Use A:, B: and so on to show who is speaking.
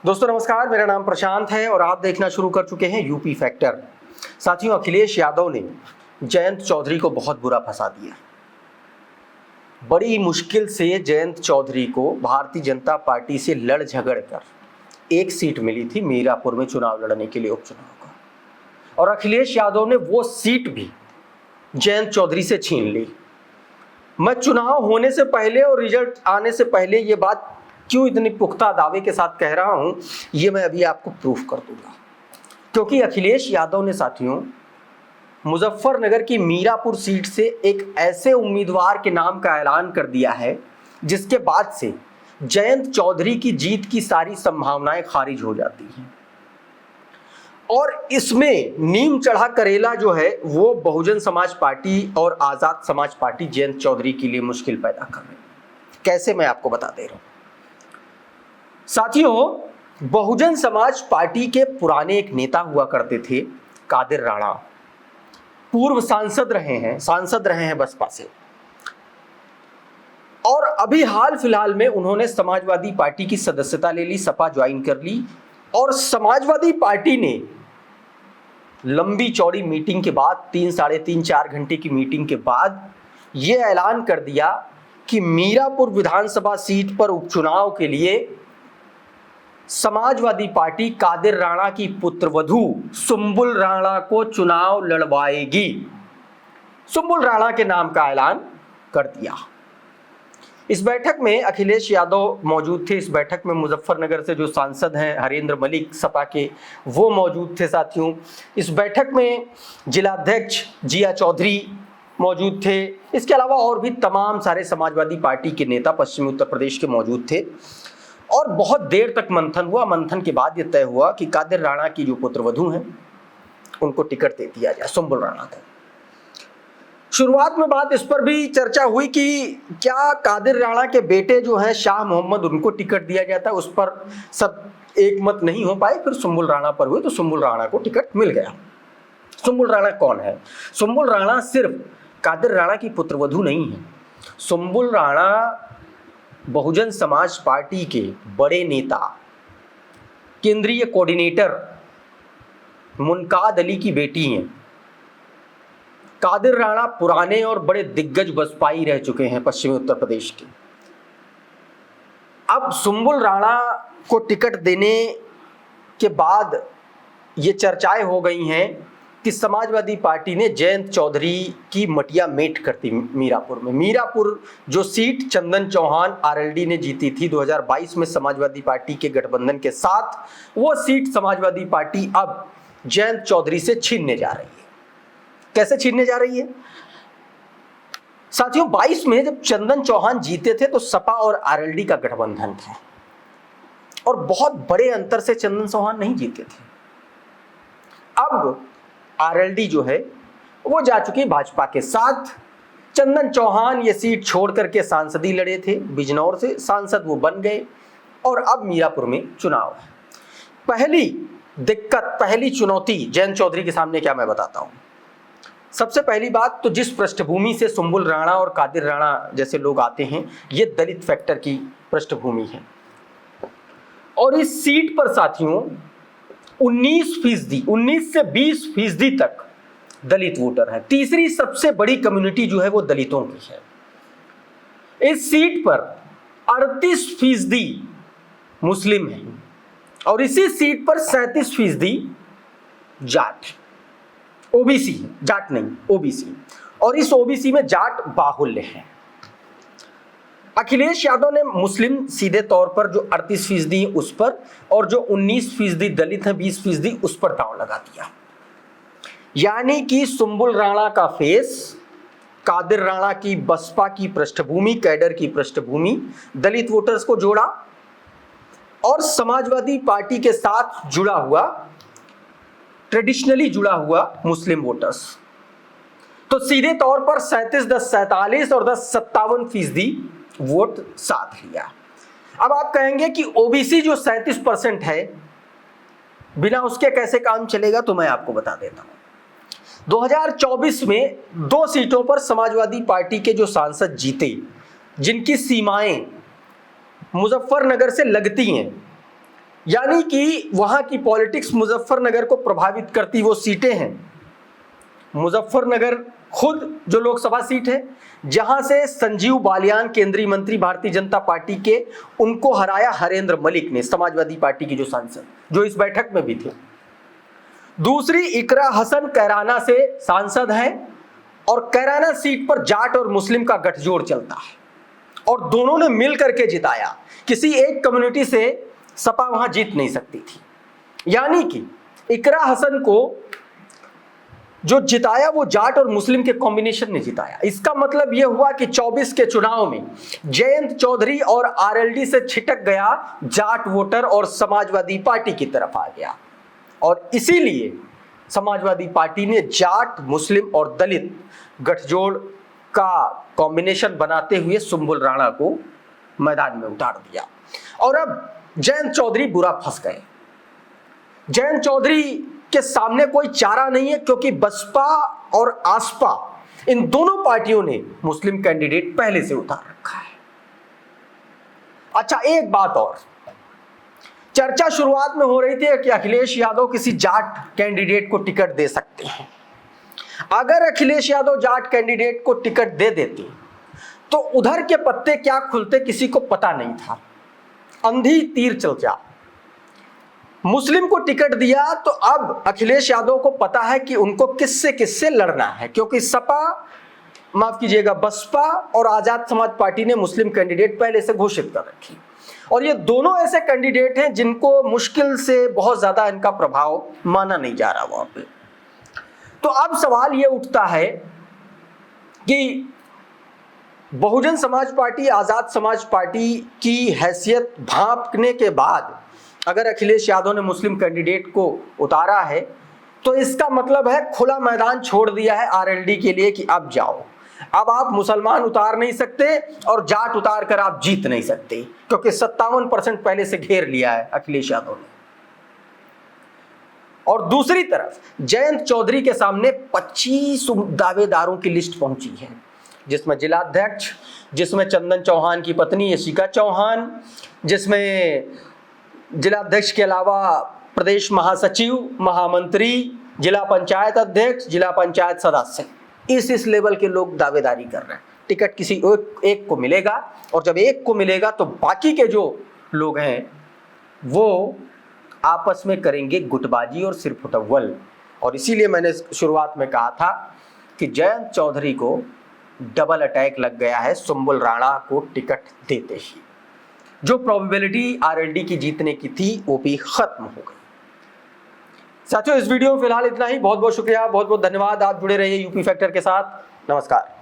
A: दोस्तों नमस्कार, मेरा नाम प्रशांत है और आप देखना शुरू कर चुके हैं यूपी फैक्टर। साथियों, अखिलेश यादव ने जयंत चौधरी को बहुत बुरा फंसा दिया। बड़ी मुश्किल से जयंत चौधरी को भारतीय जनता पार्टी से लड़ झगड़ कर एक सीट मिली थी मीरापुर में चुनाव लड़ने के लिए, उपचुनाव का, और अखिलेश यादव ने वो सीट भी जयंत चौधरी से छीन ली। मैं चुनाव होने से पहले और रिजल्ट आने से पहले ये बात क्यों इतनी पुख्ता दावे के साथ कह रहा हूं, ये मैं अभी आपको प्रूफ कर दूंगा। क्योंकि अखिलेश यादव ने साथियों मुजफ्फरनगर की मीरापुर सीट से एक ऐसे उम्मीदवार के नाम का ऐलान कर दिया है जिसके बाद से जयंत चौधरी की जीत की सारी संभावनाएं खारिज हो जाती हैं। और इसमें नीम चढ़ा करेला जो है वो बहुजन समाज पार्टी और आजाद समाज पार्टी जयंत चौधरी के लिए मुश्किल पैदा कर रही है। कैसे, मैं आपको बता दे रहा हूं। साथियों, बहुजन समाज पार्टी के पुराने एक नेता हुआ करते थे कादिर राणा, पूर्व सांसद रहे हैं बसपा से, और अभी हाल फिलहाल में उन्होंने समाजवादी पार्टी की सदस्यता ले ली, सपा ज्वाइन कर ली। और समाजवादी पार्टी ने लंबी चौड़ी मीटिंग के बाद, 3-3.5-4 घंटे की मीटिंग के बाद यह ऐलान कर दिया कि मीरापुर विधानसभा सीट पर उपचुनाव के लिए समाजवादी पार्टी कादिर राणा की पुत्रवधू सुंबुल राणा को चुनाव लड़वाएगी। सुंबुल राणा के नाम का ऐलान कर दिया। इस बैठक में अखिलेश यादव मौजूद थे। इस बैठक में मुजफ्फरनगर से जो सांसद हैं हरेंद्र मलिक सपा के, वो मौजूद थे। साथियों, इस बैठक में जिलाध्यक्ष जिया चौधरी मौजूद थे। इसके अलावा और भी तमाम सारे समाजवादी पार्टी के नेता पश्चिमी उत्तर प्रदेश के मौजूद थे और बहुत देर तक मंथन हुआ। मंथन के बाद यह तय हुआ कि कादिर राणा की जो पुत्रवधू हैं उनको टिकट दे दिया जाए, सुंबुल राणा को। शुरुआत में बात इस पर भी चर्चा हुई कि क्या कादिर राणा के बेटे जो हैं शाह मोहम्मद, उनको टिकट दिया जाता है। उस पर सब एक मत नहीं हो पाए, फिर सुंबुल राणा पर हुए तो सुंबुल राणा को टिकट मिल गया। सुंबुल राणा कौन है? सुंबुल राणा सिर्फ कादिर राणा की पुत्रवधू नहीं है। सुंबुल राणा बहुजन समाज पार्टी के बड़े नेता, केंद्रीय कोऑर्डिनेटर मुनकाद अली की बेटी हैं। कादिर राणा पुराने और बड़े दिग्गज बसपाई रह चुके हैं पश्चिमी उत्तर प्रदेश के। अब सुंबुल राणा को टिकट देने के बाद ये चर्चाएं हो गई हैं कि समाजवादी पार्टी ने जयंत चौधरी की मटिया मेट कर दी मीरापुर में। मीरापुर जो सीट चंदन चौहान आरएलडी ने जीती थी 2022 में समाजवादी पार्टी के गठबंधन के साथ, वो सीट समाजवादी पार्टी अब जयंत चौधरी से छीनने जा रही है। कैसे छीनने जा रही है साथियों? 22 में जब चंदन चौहान जीते थे तो सपा और आरएलडी का गठबंधन था और बहुत बड़े अंतर से चंदन चौहान नहीं जीते थे। अब आरएलडी जो है वो जा चुकी भाजपा के साथ। चंदन चौहान ये सीट छोड़ करके सांसदी लड़े थे, बिजनौर से सांसद वो बन गए और अब मीरापुर में चुनाव है। पहली दिक्कत, पहली चुनौती जयंत चौधरी के सामने क्या, मैं बताता हूं। सबसे पहली बात तो जिस पृष्ठभूमि से सुंबुल राणा और कादिर राणा जैसे लोग आते हैं, ये दलित फैक्टर की पृष्ठभूमि है और इस सीट पर साथियों 19 से 20% तक दलित वोटर हैं। तीसरी सबसे बड़ी कम्युनिटी जो है वो दलितों की है। इस सीट पर 38% मुस्लिम हैं और इसी सीट पर 37% जाट, ओबीसी, जाट नहीं ओबीसी, और इस ओबीसी में जाट बाहुल्य है। अखिलेश यादव ने मुस्लिम सीधे तौर पर जो 38% उस पर और जो 19% दलित हैं 20% उस पर दांव लगा दिया। यानी कि सुंबुल राणा का फेस कादिर राणा की बसपा की पृष्ठभूमि, कैडर की पृष्ठभूमि, दलित वोटर्स को जोड़ा और समाजवादी पार्टी के साथ जुड़ा हुआ, ट्रेडिशनली जुड़ा हुआ मुस्लिम वोटर्स। तो सीधे तौर पर 37-10-47 और 10-57% वोट साथ लिया। अब आप कहेंगे कि ओबीसी जो 37% है, बिना उसके कैसे काम चलेगा, तो मैं आपको बता देता हूं। 2024 में 2 सीटों पर समाजवादी पार्टी के जो सांसद जीते, जिनकी सीमाएं मुजफ्फरनगर से लगती हैं, यानी कि वहां की पॉलिटिक्स मुजफ्फरनगर को प्रभावित करती वो सीटें हैं। मुजफ्फरनगर खुद जो लोकसभा सीट है, जहां से संजीव बालियान केंद्रीय मंत्री भारतीय जनता पार्टी के, उनको हराया हरेंद्र मलिक ने, समाजवादी पार्टी की जो सांसद, जो इस बैठक में भी थे। दूसरी इकरा हसन कैराना से सांसद है और कैराना सीट पर जाट और मुस्लिम का गठजोड़ चलता है और दोनों ने मिल करके जिताया। किसी एक कम्युनिटी से सपा वहां जीत नहीं सकती थी। यानी कि इकरा हसन को जो जिताया वो जाट और मुस्लिम के कॉम्बिनेशन ने जिताया। इसका मतलब यह हुआ कि 24 के चुनाव में जयंत चौधरी और आरएलडी से छिटक गया जाट वोटर और समाजवादी पार्टी की तरफ आ गया और इसीलिए समाजवादी पार्टी ने जाट, मुस्लिम और दलित गठजोड़ का कॉम्बिनेशन बनाते हुए सुम्बुल राणा को मैदान में उतार दिया। और अब जयंत चौधरी बुरा फंस गए। जयंत चौधरी के सामने कोई चारा नहीं है, क्योंकि बसपा और आसपा, इन दोनों पार्टियों ने मुस्लिम कैंडिडेट पहले से उतार रखा है। अच्छा, एक बात और, चर्चा शुरुआत में हो रही थी कि अखिलेश यादव किसी जाट कैंडिडेट को टिकट दे सकते हैं। अगर अखिलेश यादव जाट कैंडिडेट को टिकट दे देते तो उधर के पत्ते क्या खुलते किसी को पता नहीं था। अंधी तीर चल जा, मुस्लिम को टिकट दिया तो अब अखिलेश यादव को पता है कि उनको किससे किससे लड़ना है, क्योंकि सपा, माफ कीजिएगा, बसपा और आजाद समाज पार्टी ने मुस्लिम कैंडिडेट पहले से घोषित कर रखी और ये दोनों ऐसे कैंडिडेट हैं जिनको मुश्किल से बहुत ज्यादा इनका प्रभाव माना नहीं जा रहा वहां पे। तो अब सवाल ये उठता है कि बहुजन समाज पार्टी, आजाद समाज पार्टी की हैसियत भांपने के बाद अगर अखिलेश यादव ने मुस्लिम कैंडिडेट को उतारा है तो इसका मतलब है खुला मैदान छोड़ दिया है आरएलडी के लिए कि अब जाओ, अब आप मुसलमान उतार नहीं सकते और जाट उतार कर आप जीत नहीं सकते, क्योंकि 57% पहले से घेर लिया है अखिलेश यादव ने। और दूसरी तरफ जयंत चौधरी के सामने 25 दावेदारों की लिस्ट पहुंची है, जिसमें जिलाध्यक्ष, जिसमें चंदन चौहान की पत्नी यशिका चौहान, जिसमें जिलाध्यक्ष के अलावा प्रदेश महासचिव, महामंत्री, जिला पंचायत अध्यक्ष, जिला पंचायत सदस्य, इस लेवल के लोग दावेदारी कर रहे हैं। टिकट किसी एक को मिलेगा और जब एक को मिलेगा तो बाकी के जो लोग हैं वो आपस में करेंगे गुटबाजी और सिरफुटव्वल। और इसीलिए मैंने शुरुआत में कहा था कि जयंत चौधरी को डबल अटैक लग गया है सुम्बुल राणा को टिकट देते ही। जो प्रोबेबिलिटी आरएलडी की जीतने की थी वो भी खत्म हो गई। साथियों, इस वीडियो में फिलहाल इतना ही। बहुत बहुत शुक्रिया, बहुत बहुत धन्यवाद। आप जुड़े रहिए यूपी फैक्टर के साथ। नमस्कार।